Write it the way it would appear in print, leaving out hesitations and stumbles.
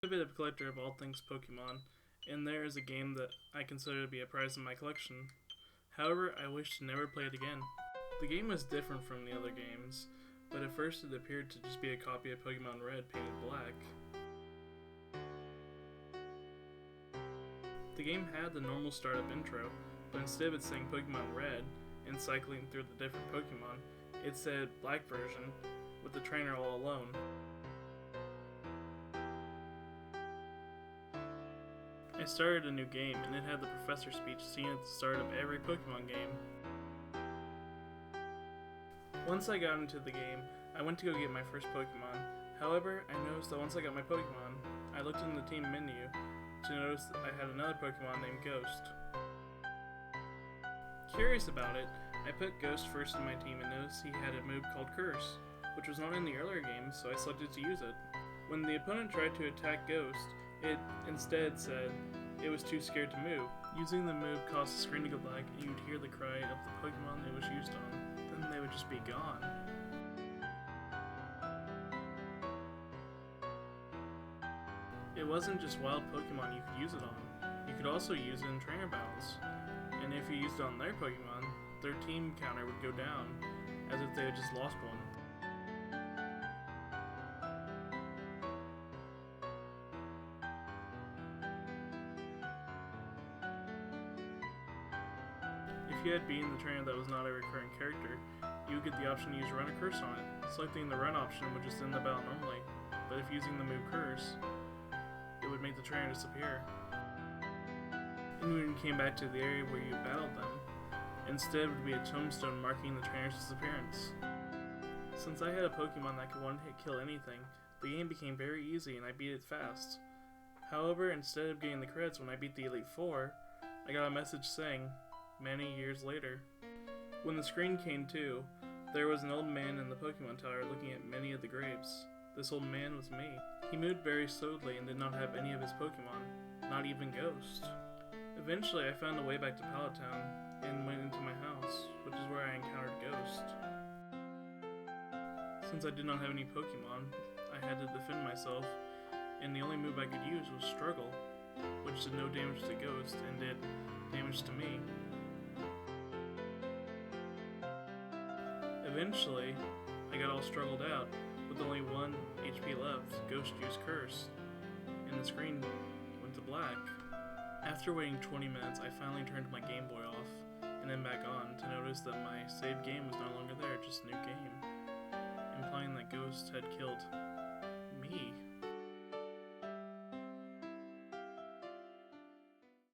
A bit of a collector of all things Pokemon, and there is a game that I consider to be a prize in my collection. However, I wish to never play it again. The game was different from the other games, but at first it appeared to just be a copy of Pokemon Red painted black. The game had the normal startup intro, but instead of it saying Pokemon Red and cycling through the different Pokemon, it said Black version with the trainer all alone. I started a new game and it had the professor speech seen at the start of every Pokemon game. Once I got into the game, I went to go get my first Pokemon. However, I noticed that once I got my Pokemon, I looked in the team menu to notice that I had another Pokemon named Ghost. Curious about it, I put Ghost first in my team and noticed he had a move called Curse, which was not in the earlier games, so I selected to use it. When the opponent tried to attack Ghost, it instead said it was too scared to move. Using the move caused the screen to go black and you'd hear the cry of the Pokemon it was used on. Then they would just be gone. It wasn't just wild Pokemon you could use it on. You could also use it in trainer battles. And if you used it on their Pokemon, their team counter would go down, as if they had just lost one. If you had beaten the trainer that was not a recurring character, you would get the option to use Run or Curse on it. Selecting the Run option would just end the battle normally, but if using the move Curse, it would make the trainer disappear. And when you came back to the area where you battled them, instead would be a tombstone marking the trainer's disappearance. Since I had a Pokemon that could one-hit kill anything, the game became very easy and I beat it fast. However, instead of getting the credits when I beat the Elite Four, I got a message saying, many years later. When the screen came to, there was an old man in the Pokemon Tower looking at many of the graves. This old man was me. He moved very slowly and did not have any of his Pokemon, not even Ghost. Eventually I found a way back to Pallet Town and went into my house, which is where I encountered Ghost. Since I did not have any Pokemon, I had to defend myself, and the only move I could use was Struggle, which did no damage to Ghost and did damage to me. Eventually, I got all struggled out, with only 1 HP left. Ghost used Curse, and the screen went to black. After waiting 20 minutes, I finally turned my Game Boy off, and then back on, to notice that my saved game was no longer there, just new game, implying that Ghost had killed